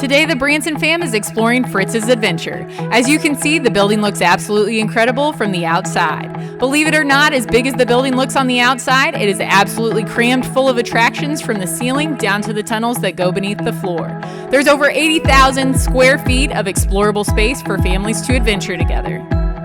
Today, the Branson Fam is exploring Fritz's Adventure. As you can see, the building looks absolutely incredible from the outside. Believe it or not, as big as the building looks on the outside, it is absolutely crammed full of attractions from the ceiling down to the tunnels that go beneath the floor. There's over 80,000 square feet of explorable space for families to adventure together.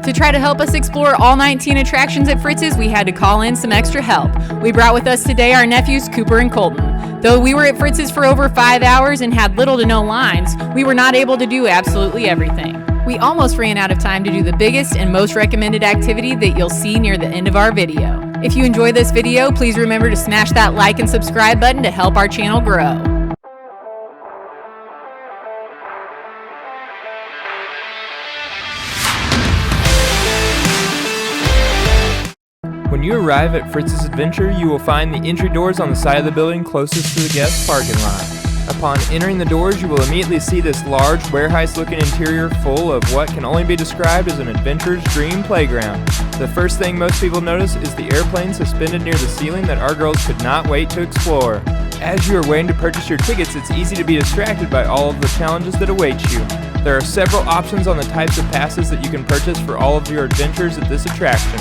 To try to help us explore all 19 attractions at Fritz's, we had to call in some extra help. We brought with us today our nephews, Cooper and Colton. Though we were at Fritz's for over 5 hours and had little to no lines, we were not able to do absolutely everything. We almost ran out of time to do the biggest and most recommended activity that you'll see near the end of our video. If you enjoyed this video, please remember to smash that like and subscribe button to help our channel grow. When you arrive at Fritz's Adventure, you will find the entry doors on the side of the building closest to the guest parking lot. Upon entering the doors, you will immediately see this large, warehouse-looking interior full of what can only be described as an adventurer's dream playground. The first thing most people notice is the airplane suspended near the ceiling that our girls could not wait to explore. As you are waiting to purchase your tickets, it's easy to be distracted by all of the challenges that await you. There are several options on the types of passes that you can purchase for all of your adventures at this attraction.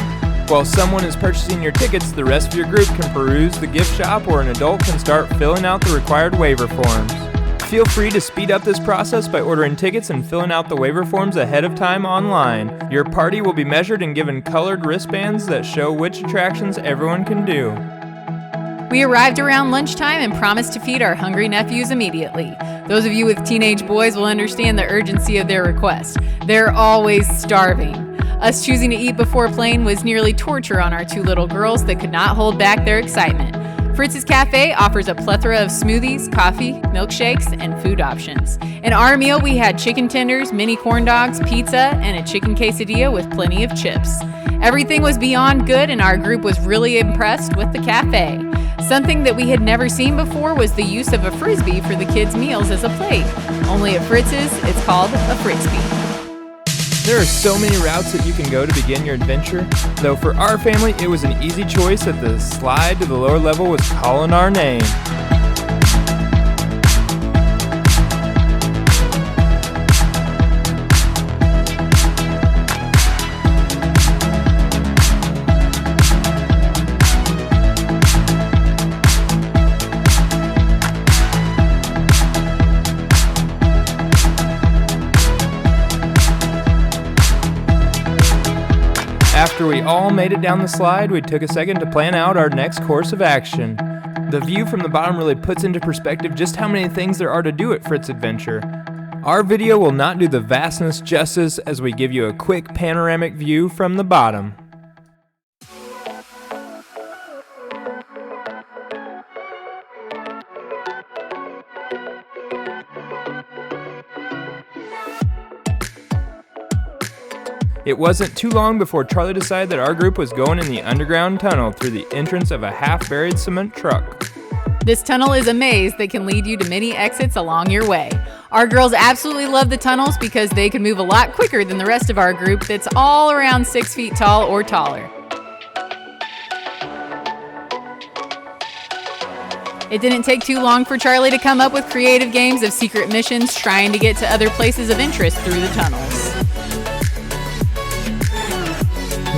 While someone is purchasing your tickets, the rest of your group can peruse the gift shop or an adult can start filling out the required waiver forms. Feel free to speed up this process by ordering tickets and filling out the waiver forms ahead of time online. Your party will be measured and given colored wristbands that show which attractions everyone can do. We arrived around lunchtime and promised to feed our hungry nephews immediately. Those of you with teenage boys will understand the urgency of their request. They're always starving. Us choosing to eat before playing was nearly torture on our two little girls that could not hold back their excitement. Fritz's Cafe offers a plethora of smoothies, coffee, milkshakes, and food options. In our meal, we had chicken tenders, mini corn dogs, pizza, and a chicken quesadilla with plenty of chips. Everything was beyond good, and our group was really impressed with the cafe. Something that we had never seen before was the use of a frisbee for the kids' meals as a plate. Only at Fritz's, it's called a Fritzbee. There are so many routes that you can go to begin your adventure, though for our family it was an easy choice that the slide to the lower level was calling our name. After we all made it down the slide, we took a second to plan out our next course of action. The view from the bottom really puts into perspective just how many things there are to do at Fritz Adventure. Our video will not do the vastness justice as we give you a quick panoramic view from the bottom. It wasn't too long before Charlie decided that our group was going in the underground tunnel through the entrance of a half-buried cement truck. This tunnel is a maze that can lead you to many exits along your way. Our girls absolutely love the tunnels because they can move a lot quicker than the rest of our group that's all around 6 feet tall or taller. It didn't take too long for Charlie to come up with creative games of secret missions trying to get to other places of interest through the tunnels.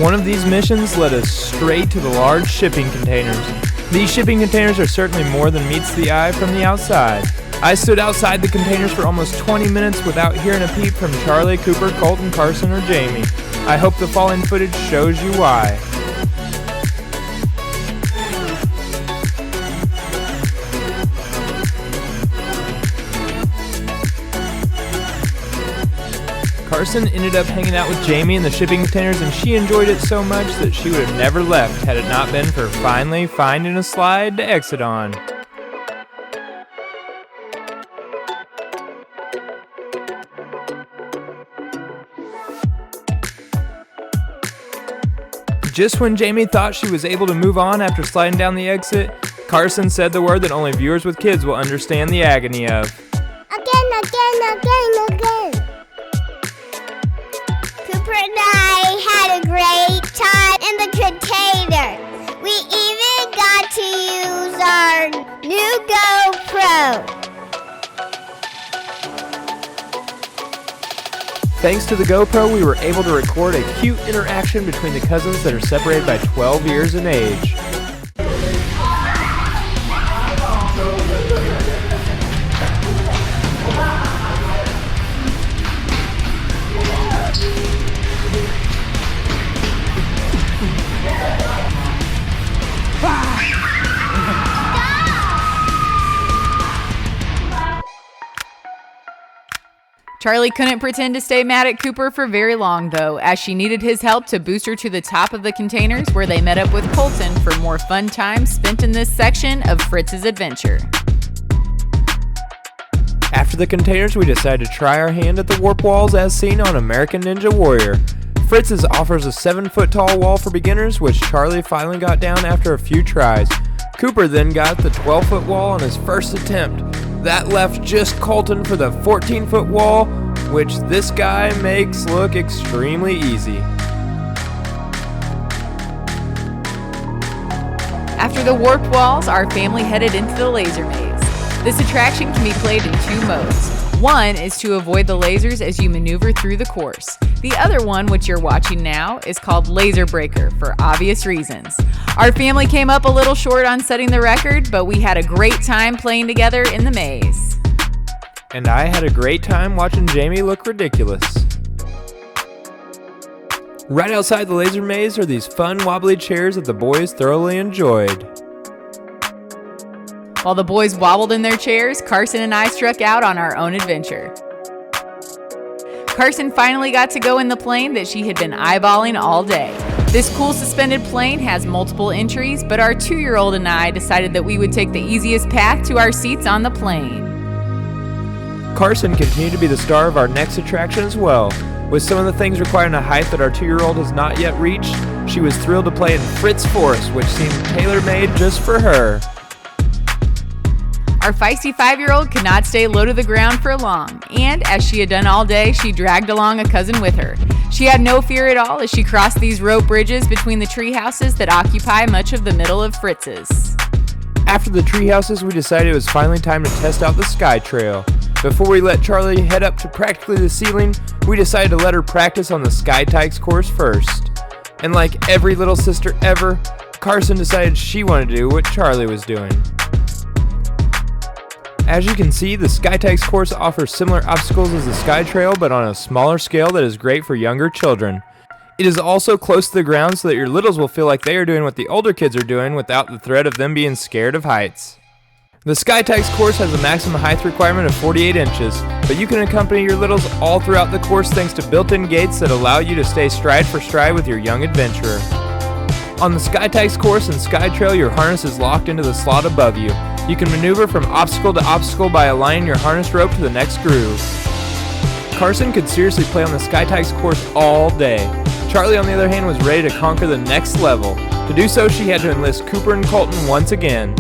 One of these missions led us straight to the large shipping containers. These shipping containers are certainly more than meets the eye from the outside. I stood outside the containers for almost 20 minutes without hearing a peep from Charlie, Cooper, Colton, Carson, or Jamie. I hope the following footage shows you why. Carson ended up hanging out with Jamie in the shipping containers, and she enjoyed it so much that she would have never left had it not been for finally finding a slide to exit on. Just when Jamie thought she was able to move on after sliding down the exit, Carson said the word that only viewers with kids will understand the agony of. Again. Cooper and I had a great time in the container. We even got to use our new GoPro. Thanks to the GoPro, we were able to record a cute interaction between the cousins that are separated by 12 years in age. Charlie couldn't pretend to stay mad at Cooper for very long, though, as she needed his help to boost her to the top of the containers, where they met up with Colton for more fun times spent in this section of Fritz's Adventure. After the containers, we decided to try our hand at the warp walls as seen on American Ninja Warrior. Fritz's offers a 7-foot tall wall for beginners, which Charlie finally got down after a few tries. Cooper then got the 12-foot wall on his first attempt. That left just Colton for the 14-foot wall, which this guy makes look extremely easy. After the warped walls, our family headed into the laser maze. This attraction can be played in 2 modes. One is to avoid the lasers as you maneuver through the course. The other one, which you're watching now, is called Laser Breaker for obvious reasons. Our family came up a little short on setting the record, but we had a great time playing together in the maze. And I had a great time watching Jamie look ridiculous. Right outside the laser maze are these fun wobbly chairs that the boys thoroughly enjoyed. While the boys wobbled in their chairs, Carson and I struck out on our own adventure. Carson finally got to go in the plane that she had been eyeballing all day. This cool suspended plane has multiple entries, but our 2-year-old and I decided that we would take the easiest path to our seats on the plane. Carson continued to be the star of our next attraction as well. With some of the things requiring a height that our 2-year-old has not yet reached, she was thrilled to play in Fritz Forest, which seemed tailor-made just for her. Our feisty 5-year-old could not stay low to the ground for long, and as she had done all day, she dragged along a cousin with her. She had no fear at all as she crossed these rope bridges between the tree houses that occupy much of the middle of Fritz's. After the tree houses, we decided it was finally time to test out the Sky Trail. Before we let Charlie head up to practically the ceiling, we decided to let her practice on the Sky Tykes course first. And like every little sister ever, Carson decided she wanted to do what Charlie was doing. As you can see, the Sky Tykes course offers similar obstacles as the Sky Trail, but on a smaller scale that is great for younger children. It is also close to the ground so that your littles will feel like they are doing what the older kids are doing without the threat of them being scared of heights. The Sky Tykes course has a maximum height requirement of 48 inches, but you can accompany your littles all throughout the course thanks to built-in gates that allow you to stay stride for stride with your young adventurer. On the Sky Tykes course and Sky Trail, your harness is locked into the slot above you. You can maneuver from obstacle to obstacle by aligning your harness rope to the next groove. Carson could seriously play on the Sky Tykes course all day. Charlie, on the other hand, was ready to conquer the next level. To do so, she had to enlist Cooper and Colton once again.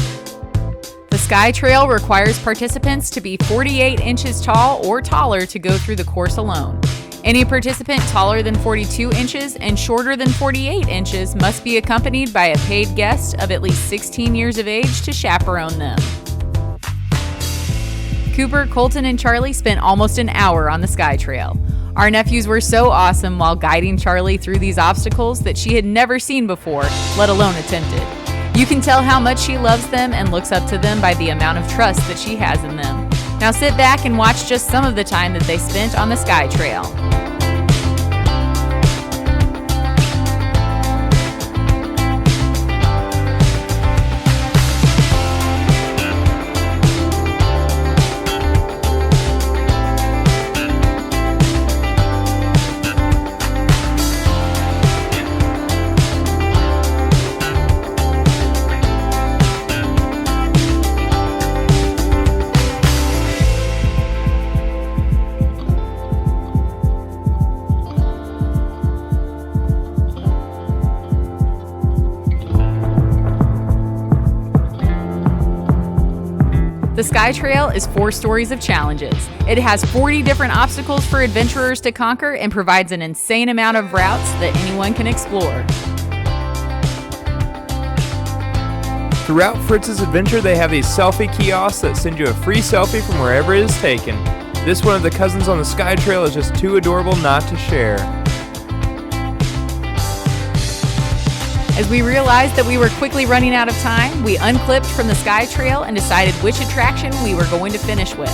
The Sky Trail requires participants to be 48 inches tall or taller to go through the course alone. Any participant taller than 42 inches and shorter than 48 inches must be accompanied by a paid guest of at least 16 years of age to chaperone them. Cooper, Colton, and Charlie spent almost an hour on the Sky Trail. Our nephews were so awesome while guiding Charlie through these obstacles that she had never seen before, let alone attempted. You can tell how much she loves them and looks up to them by the amount of trust that she has in them. Now sit back and watch just some of the time that they spent on the Sky Trail. The Sky Trail is 4 stories of challenges. It has 40 different obstacles for adventurers to conquer and provides an insane amount of routes that anyone can explore. Throughout Fritz's Adventure, they have these selfie kiosks that send you a free selfie from wherever it is taken. This one of the cousins on the Sky Trail is just too adorable not to share. As we realized that we were quickly running out of time, we unclipped from the Sky Trail and decided which attraction we were going to finish with.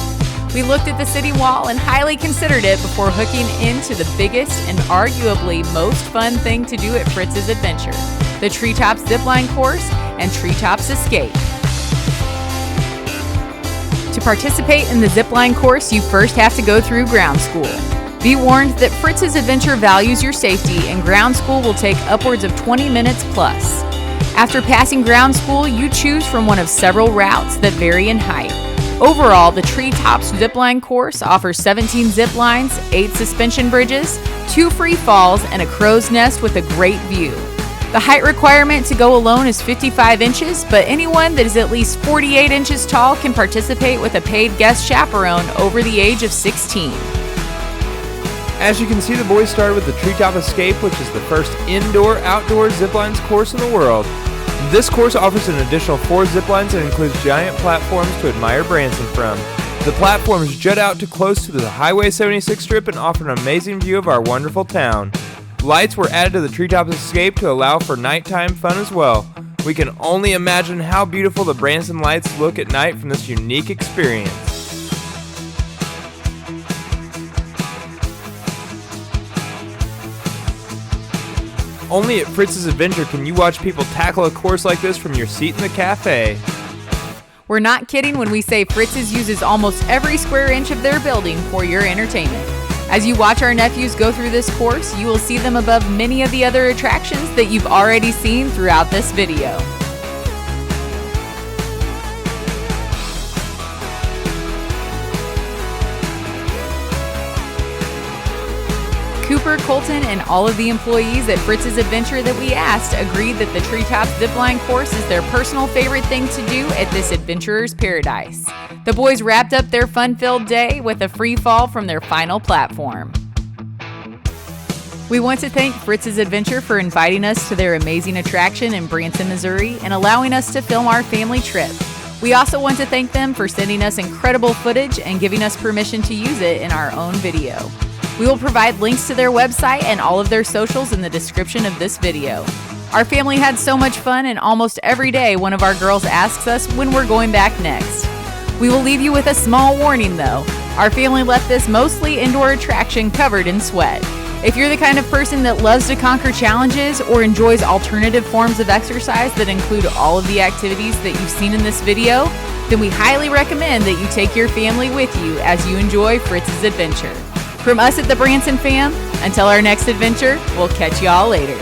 We looked at the city wall and highly considered it before hooking into the biggest and arguably most fun thing to do at Fritz's Adventure, the Treetops Zipline course and Treetops Escape. To participate in the Zipline course, you first have to go through ground school. Be warned that Fritz's Adventure values your safety, and ground school will take upwards of 20 minutes plus. After passing ground school, you choose from one of several routes that vary in height. Overall, the Treetops Zipline course offers 17 zip lines, 8 suspension bridges, 2 free falls, and a crow's nest with a great view. The height requirement to go alone is 55 inches, but anyone that is at least 48 inches tall can participate with a paid guest chaperone over the age of 16. As you can see, the boys started with the Treetop Escape, which is the first indoor-outdoor ziplines course in the world. This course offers an additional 4 ziplines and includes giant platforms to admire Branson from. The platforms jut out to close to the Highway 76 strip and offer an amazing view of our wonderful town. Lights were added to the Treetop Escape to allow for nighttime fun as well. We can only imagine how beautiful the Branson lights look at night from this unique experience. Only at Fritz's Adventure can you watch people tackle a course like this from your seat in the cafe. We're not kidding when we say Fritz's uses almost every square inch of their building for your entertainment. As you watch our nephews go through this course, you will see them above many of the other attractions that you've already seen throughout this video. Cooper, Colton, and all of the employees at Fritz's Adventure that we asked agreed that the Treetop Zipline course is their personal favorite thing to do at this adventurer's paradise. The boys wrapped up their fun-filled day with a free fall from their final platform. We want to thank Fritz's Adventure for inviting us to their amazing attraction in Branson, Missouri, and allowing us to film our family trip. We also want to thank them for sending us incredible footage and giving us permission to use it in our own video. We will provide links to their website and all of their socials in the description of this video. Our family had so much fun, and almost every day one of our girls asks us when we're going back next. We will leave you with a small warning though. Our family left this mostly indoor attraction covered in sweat. If you're the kind of person that loves to conquer challenges or enjoys alternative forms of exercise that include all of the activities that you've seen in this video, then we highly recommend that you take your family with you as you enjoy Fritz's Adventure. From us at the Branson Fam, until our next adventure, we'll catch y'all later.